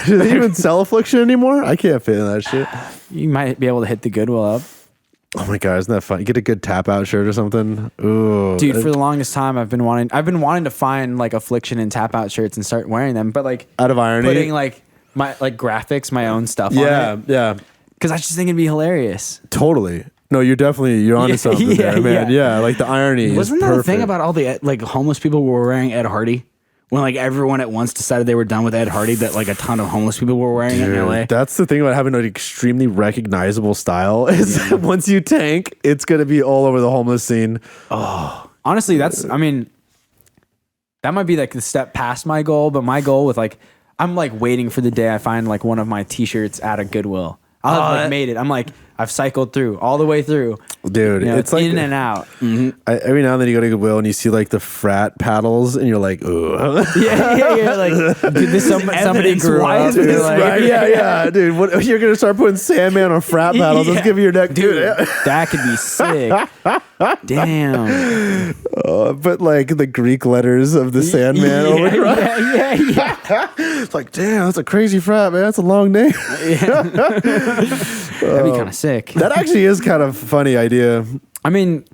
do they even sell Affliction anymore? I can't fit in that shit. You might be able to hit the Goodwill up. Oh my god, isn't that fun? Get a good tap out shirt or something. Ooh, Dude, for the longest time, I've been wanting to find like Affliction and tap out shirts and start wearing them, but like out of irony, putting like my graphics, my own stuff on it. yeah, Because I just think it'd be hilarious. totally. No, you're onto something there, man. Yeah, like the irony. Wasn't is that a perfect. thing about all the like homeless people were wearing Ed Hardy? When like everyone at once decided they were done with Ed Hardy, that like a ton of homeless people were wearing it in LA. That's the thing about having an extremely recognizable style is that once you tank, it's gonna be all over the homeless scene. Honestly, that might be like the step past my goal, but my goal with like, I'm like waiting for the day I find like one of my t-shirts at a Goodwill. I'll have like made it. I'm like, I've cycled through all the way through, Dude, it's like in and out. every now and then you go to Goodwill and you see like the frat paddles and you're like, ooh. Yeah. Like, dude, this somebody grew Why up. is You're this like, Right, yeah, dude. What, you're gonna start putting Sandman on frat paddles? Let's give you your neck, dude. that could be sick. Damn. But like the Greek letters of the Sandman over. Yeah. It's like, damn, that's a crazy frat, man. That's a long name. That'd be kind of sick. That actually is kind of a funny idea. I mean,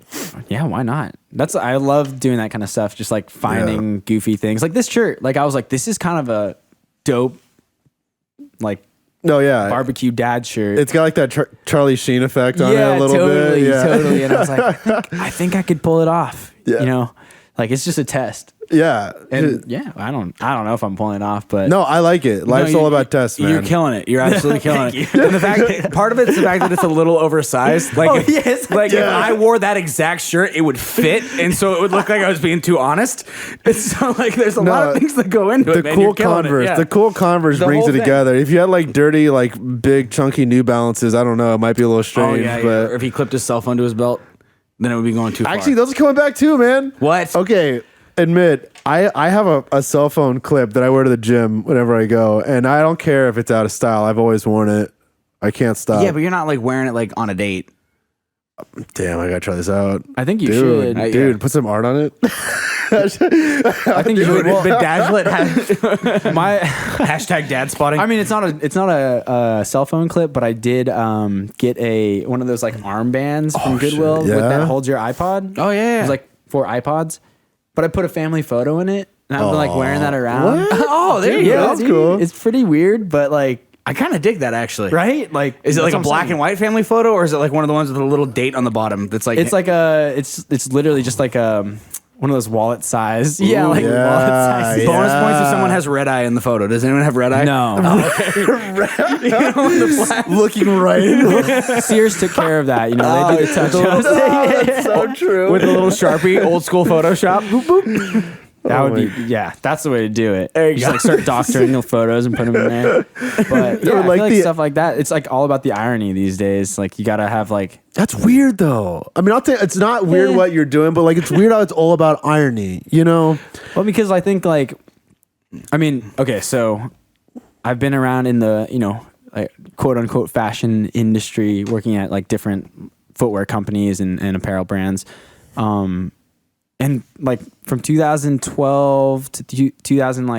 yeah, why not? I love doing that kind of stuff. Just like finding goofy things like this shirt. Like I was like, this is kind of a dope, like No, yeah. barbecue dad shirt. It's got like that Charlie Sheen effect on it a little totally, bit. Yeah. totally. And I was like, I think I could pull it off. Yeah. You know, like it's just a test. Yeah. And yeah, I don't know if I'm pulling it off, but No, I like it. Life's all about tests, man. You're killing it. You're absolutely killing it. And the fact, part of it's the fact that it's a little oversized. Like, if I wore that exact shirt, it would fit, and so it would look like I was being too honest. It's so like there's a lot of things that go into it. The Man. cool You're killing Converse, it. Yeah. the cool Converse brings whole it thing. together. If you had like dirty, like big, chunky New Balances, I don't know, it might be a little Oh strange. yeah, but Or if he clipped his cell phone to his belt, then it would be going too far. actually, those are coming back too, man. What? Okay, admit. I have a cell phone clip that I wear to the gym whenever I go, and I don't care if it's out of style. I've always worn it. I can't stop. Yeah, but you're not like wearing it like on a date. Damn, I gotta try this out. I think you Dude, should. dude, put some art on it. I think you should. Well, Bedazzle has my hashtag dad spotting. I mean, it's not a cell phone clip, but I did get one of those like armbands from Goodwill shit. with Yeah? that holds your iPod. Oh, yeah. It was like 4 iPods, but I put a family photo in it, and I've been like wearing that around. What? Oh, there you Yeah, go. That's dude, cool. It's pretty weird, but like, I kind of dig that actually. right? Like, Is it like that's a what I'm black saying. and white family photo, or is it like one of the ones with a little date on the bottom? That's like It's like it's literally just like one of those wallet size. Yeah, like yeah, wallet size. yeah. bonus points if someone has red eye in the photo. Does anyone have red eye? No, Looking right. Sears took care of that. You know, they did the touch ups. That's so true. With a little Sharpie, old school Photoshop. Boop, boop. That would be, yeah, that's the way to do it. You just like start doctoring the photos and put them in there. But yeah, I like feel like the- stuff like that, it's like all about the irony these days. Like you gotta have like, That's weird though. I mean, I'll tell you, it's not weird what you're doing, but like it's weird how it's all about irony, you know? well, because I think like, I mean, okay, so I've been around in the, you know, like quote unquote fashion industry, working at like different footwear companies and apparel brands. And like from 2012 to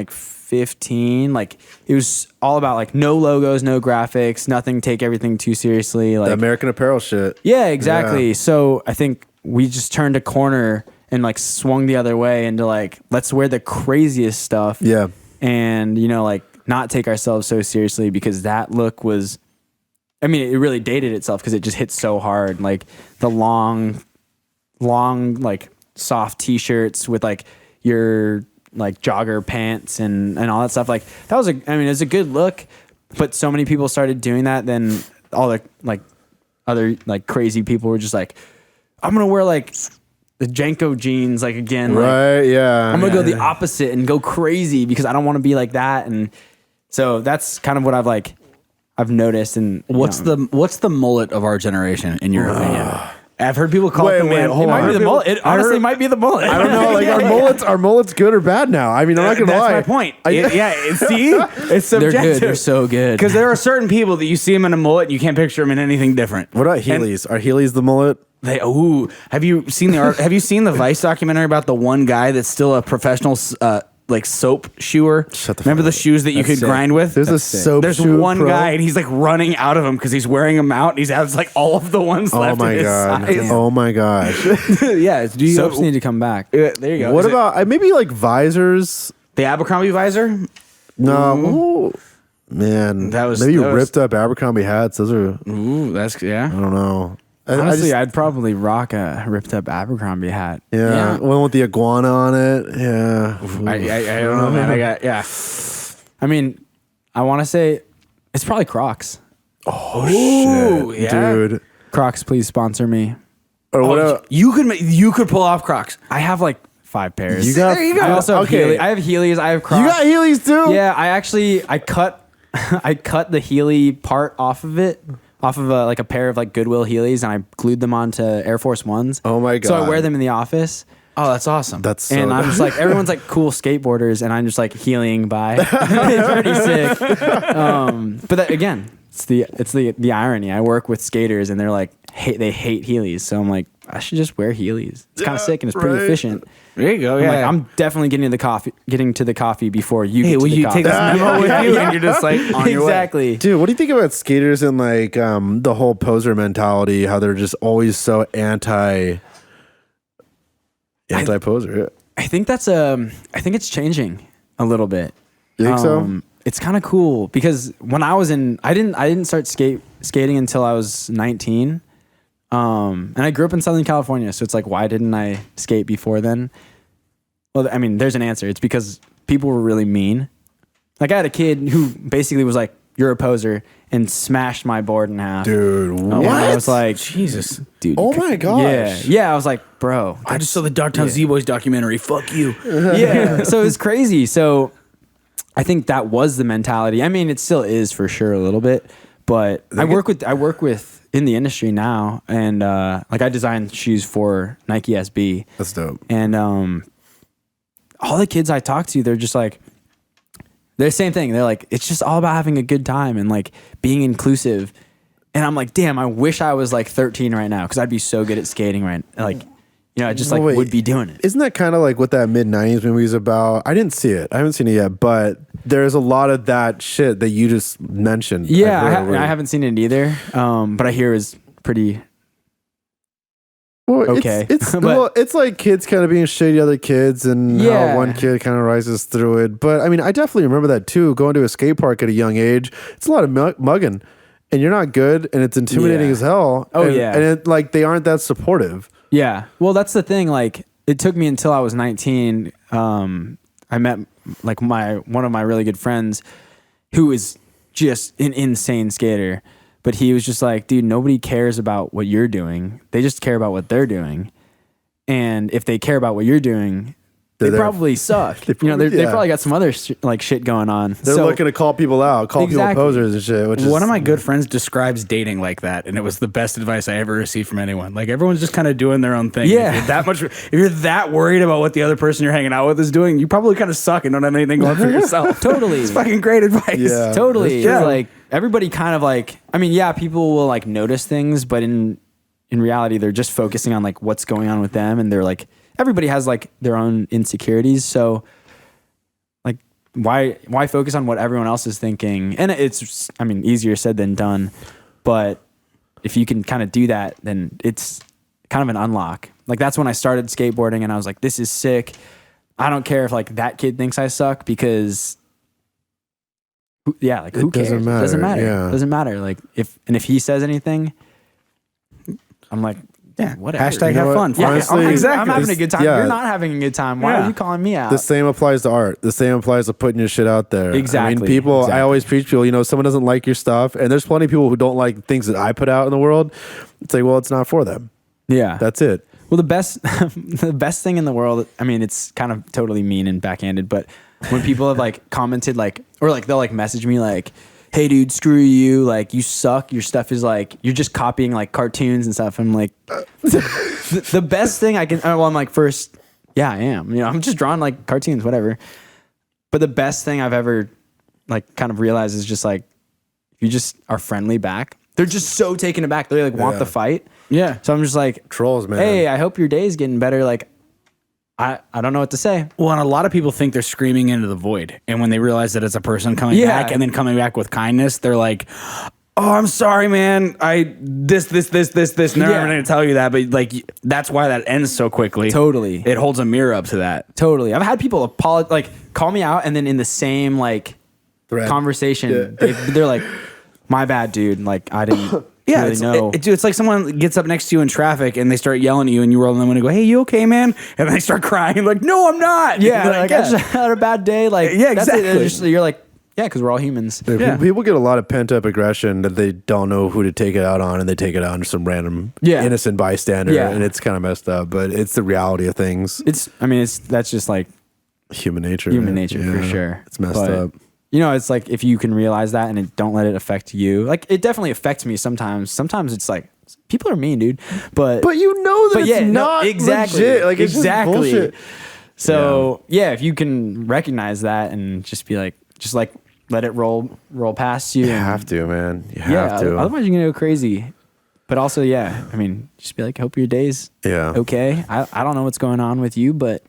2015, like it was all about like no logos, no graphics, nothing, take everything too seriously. Like The American Apparel shit. yeah, exactly. Yeah. So I think we just turned a corner and like swung the other way into like, let's wear the craziest stuff. Yeah. And, you know, like not take ourselves so seriously, because that look was, I mean, it really dated itself because it just hit so hard. Like the long, like soft t-shirts with like your like jogger pants and all that stuff. Like that was it was a good look, but so many people started doing that. Then all the like other like crazy people were just like, I'm going to wear like the Janko jeans, like again, like, Right. Yeah. I'm gonna go the opposite and go crazy because I don't want to be like that. And so that's kind of what I've noticed. And What's the mullet of our generation in your opinion? I've heard people call it the man. hold it might on. be the mullet. It honestly might be the mullet. I don't know. Like are mullets good or bad now? I mean, I'm not gonna That's lie. my point. See, it's They're subjective. good. They're so good. Because there are certain people that you see them in a mullet and you can't picture them in anything different. What about Heelys? Are Heelys the mullet? Have you seen the Vice documentary about the one guy that's still a professional like soap shoer? Shut the Remember fuck the up. shoes that you could sick. grind with? There's a soap There's shoe one pro? guy and he's like running out of them because he's wearing them out and he has like all of the ones Oh left my in his god. size. Oh my gosh. Yeah, do you Soaps need to come back. there you go. What Is it about maybe like visors? the Abercrombie visor? No. Ooh. Man, That was- maybe that was- ripped up Abercrombie hats. Those are Ooh, that's I yeah. don't know. Honestly, I'd probably rock a ripped up Abercrombie hat. yeah, Yeah. one with the iguana on it. Yeah, I don't know, man. I got I mean, I want to say it's probably Crocs. Ooh, yeah. dude. Crocs, please sponsor me. Or what? el- You could pull off Crocs. I have like 5 pairs. You got? There you go. I also have okay. Heelys. I have Heelys. I have Crocs. You got Heelys too? Yeah, I cut I cut the Heely part off of like a pair of like Goodwill Heelys, and I glued them onto Air Force Ones. Oh my So I God. wear them in the office, Oh, that's awesome. That's so. and I'm just like, everyone's like cool skateboarders, and I'm just like healing by. It's pretty sick. But that, again, it's the irony. I work with skaters, and they're like, they hate Heelys, so I'm like, I should just wear Heelys. It's kind of sick, and it's pretty right. efficient. There you go. I'm Yeah, like, I'm definitely getting to the coffee before you Hey, get to will the you coffee. take this memo with you and you're just like on your way? Exactly. Dude, what do you think about skaters and like the whole poser mentality? How they're just always so anti poser. I think I think it's changing a little bit. You think so? It's kind of cool because when I was I didn't start skating until I was 19. And I grew up in Southern California, so it's like, why didn't I skate before then? Well, I mean, there's an answer. It's because people were really mean. Like, I had a kid who basically was like, "You're a poser," and smashed my board in half. Dude, what? And I was like, Jesus. dude. Oh my gosh. Yeah. I was like, bro. I just saw the Dogtown Z-Boys documentary. Fuck you. Yeah. So it was crazy. So I think that was the mentality. I mean, it still is for sure a little bit, but I work with in the industry now, and like I design shoes for Nike SB. That's dope. And all the kids I talk to, they're just like, they're the same thing. They're like, it's just all about having a good time and like being inclusive. And I'm like, damn, I wish I was like 13 right now because I'd be so good at skating like, I just like would be doing it. Isn't that kind of like what that mid-90s movie is about? I didn't see it. I haven't seen it yet, but there's a lot of that shit that you just mentioned. Yeah, I haven't seen it either, but I hear it's pretty okay. It's like kids kind of being shitty to other kids and how one kid kind of rises through it. But I mean, I definitely remember that too, going to a skate park at a young age. It's a lot of mugging, and you're not good, and it's intimidating as hell. Oh, and it, like, they aren't that supportive. Yeah. Well, that's the thing. Like, it took me until I was 19. I met like one of my really good friends who is just an insane skater, but he was just like, dude, nobody cares about what you're doing. They just care about what they're doing. And if they care about what you're doing, they probably suck. They probably got some other shit going on. They're looking to call people out, people posers and shit. Which one of my good friends describes dating like that, and it was the best advice I ever received from anyone. Like, everyone's just kind of doing their own thing. Yeah. If you're that worried about what the other person you're hanging out with is doing, you probably kind of suck and don't have anything going for yourself. Totally. It's fucking great advice. Yeah. Totally. Yeah. Like, everybody kind of like, I mean, yeah, people will like notice things, but in reality, they're just focusing on like what's going on with them, and they're like, everybody has like their own insecurities. So like, why focus on what everyone else is thinking? And it's, I mean, easier said than done, but if you can kind of do that, then it's kind of an unlock. Like, that's when I started skateboarding, and I was like, this is sick. I don't care if like that kid thinks I suck, because who cares? Doesn't matter. Doesn't matter. Yeah. Doesn't matter. Like, if he says anything, I'm like, yeah, whatever. Hashtag have fun. Yeah, Honestly, I'm having a good time. yeah. You're not having a good time. Why are you calling me out? The same applies to art. The same applies to putting your shit out there. Exactly. I mean, I always preach people, someone doesn't like your stuff, and there's plenty of people who don't like things that I put out in the world. It's like, well, it's not for them. Yeah. That's it. Well, the best thing in the world, I mean, it's kind of totally mean and backhanded, but when people have like commented or like they'll like message me like, hey dude, screw you, like, you suck, your stuff is like, you're just copying like cartoons and stuff. I'm like, the best thing I can, I'm like, first, yeah, I am, I'm just drawing like cartoons, whatever. But the best thing I've ever like kind of realized is just like, if you just are friendly back, they're just so taken aback. They like want the fight. Yeah. So I'm just like, trolls, man. Hey, I hope your day is getting better. Like, I don't know what to say. Well, and a lot of people think they're screaming into the void. And when they realize that it's a person coming back and then coming back with kindness, they're like, oh, I'm sorry, man. This. Never going to tell you that. But like, that's why that ends so quickly. Totally. It holds a mirror up to that. Totally. I've had people call me out, and then in the same like conversation, they're like, my bad, dude. Like, I didn't really know. It's like someone gets up next to you in traffic and they start yelling at you, and you roll them and go, hey, you okay, man? And they start crying. Like, no, I'm not. Yeah. Like, I just had a bad day. Like, yeah, exactly. You're like, yeah, because we're all humans. People get a lot of pent up aggression that they don't know who to take it out on, and they take it out on some random innocent bystander, and it's kind of messed up. But it's the reality of things. That's just like human nature. Human nature for sure. It's messed up. It's like, if you can realize that and don't let it affect you. Like, it definitely affects me sometimes. Sometimes it's like, people are mean, dude. But it's not exactly legit. Like, it's exactly. just bullshit. So if you can recognize that and just be like, let it roll past you. You have to, man. You have to. Otherwise you're gonna go crazy. But also, just be like, hope your day's okay. I don't know what's going on with you, but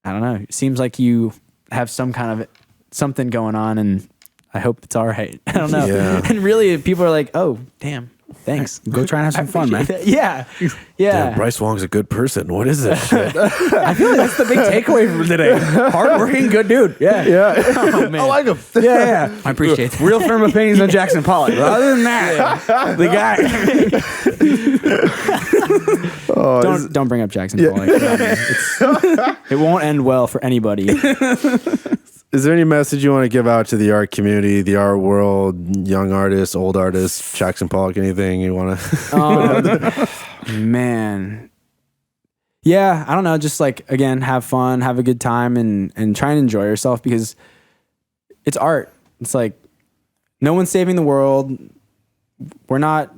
I don't know. It seems like you have some kind of something going on, and I hope it's all right. I don't know. Yeah. And really, people are like, oh, damn. Thanks. Go try and have some fun, man. Yeah. Damn, Bryce Wong's a good person. What is this shit? I feel like that's the big takeaway from today. Hardworking, good dude. Yeah. Oh, man. I like him. Yeah. I appreciate that. Real firm opinions on Jackson Pollock. But other than that, the guy. Don't bring up Jackson Pollock. It won't end well for anybody. Is there any message you want to give out to the art community, the art world, young artists, old artists, Jackson Pollock, anything you want to? Man. Yeah, I don't know. Just like, again, have fun, have a good time, and try and enjoy yourself, because it's art. It's like, no one's saving the world. We're not,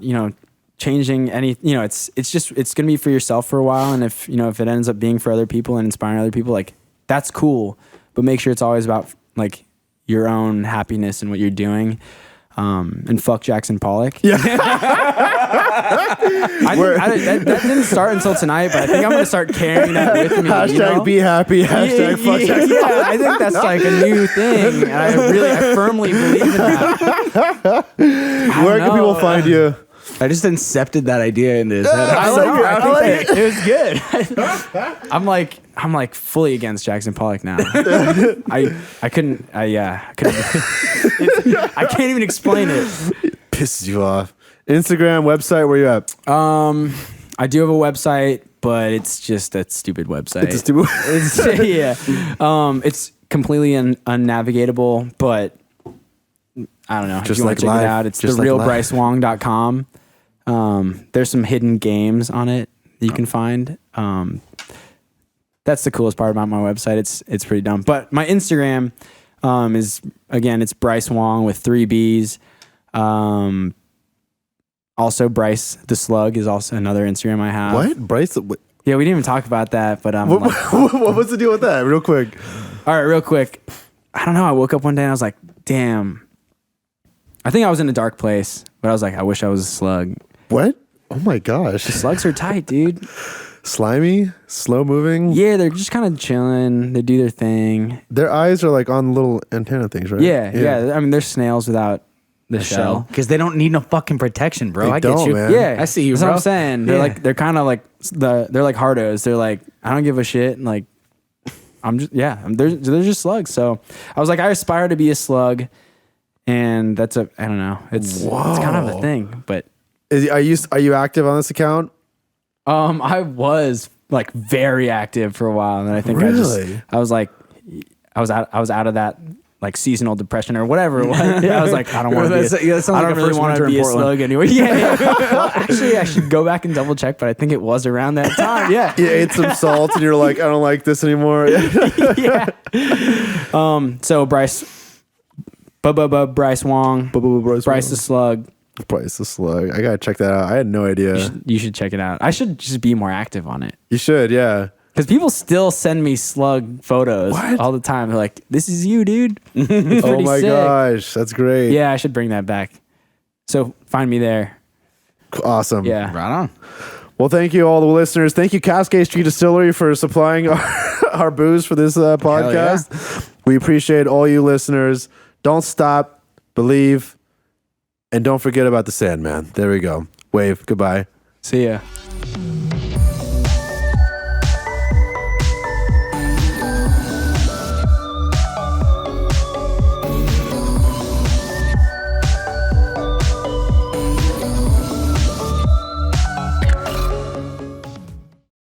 changing any, it's going to be for yourself for a while. And if it ends up being for other people and inspiring other people, like, that's cool. But make sure it's always about like your own happiness and what you're doing. And fuck Jackson Pollock. Yeah. That didn't start until tonight, but I think I'm going to start carrying that with me. Hashtag be happy. Hashtag fuck Jackson Pollock. Yeah, I think that's like a new thing. And I firmly believe in that. Where can people find you? I just incepted that idea into his head. I think it was good. I'm like fully against Jackson Pollock now. I couldn't. I can't even explain it. Pisses you off. Instagram, website, where you at? I do have a website, but it's just a stupid website. It's a stupid. It's completely unnavigatable, but I don't know. Just if you want like to check live. it out, it's Just like therealbrycewong.com. There's some hidden games on it that you can find. That's the coolest part about my website. It's pretty dumb. But my Instagram is, again, it's Bryce Wong with 3 B's. Also, Bryce the Slug is also another Instagram I have. What? Bryce? What Yeah, we didn't even talk about that, but what's the deal with that? Real quick. all right, real quick. I don't know. I woke up one day and I was like, damn. I think I was in a dark place, but I was like, I wish I was a slug. What? Oh my gosh. Slugs are tight, dude. Slimy? Slow moving? Yeah, they're just kind of chilling. They do their thing. Their eyes are like on little antenna things, right? Yeah. I mean, they're snails without the shell. Because they don't need no fucking protection, bro. They I get don't, you. man. Yeah, I see you, That's bro. what I'm saying. They're kind of like they're like hardos. They're like, I don't give a shit. And like, they're just slugs. So I was like, I aspire to be a slug, and I don't know. It's kind of a thing. But Are you active on this account? I was like very active for a while, and then I think Really? I was out of that like seasonal depression or whatever it was. Yeah, I was like, I don't want to be. that sounds I like don't a really first want to winter in be a Portland. slug anyway. Yeah. Well, actually, I should go back and double check, but I think it was around that time. Yeah. You ate some salt and you're like, I don't like this anymore. Yeah. So Bryce Wong, Bryce the Slug. Bryce the Slug. I gotta check that out. I had no idea. You should check it out. I should just be more active on it. You should, yeah. Because people still send me slug photos all the time. They're like, this is you, dude. It's Oh pretty my sick. gosh, that's great. Yeah, I should bring that back. So find me there. Awesome. Yeah. Right on. Well, thank you, all the listeners. Thank you, Cascade Street Distillery, for supplying our booze for this podcast. We appreciate all you listeners. Don't stop, believe, and don't forget about the Sandman. There we go. Wave. Goodbye. See ya.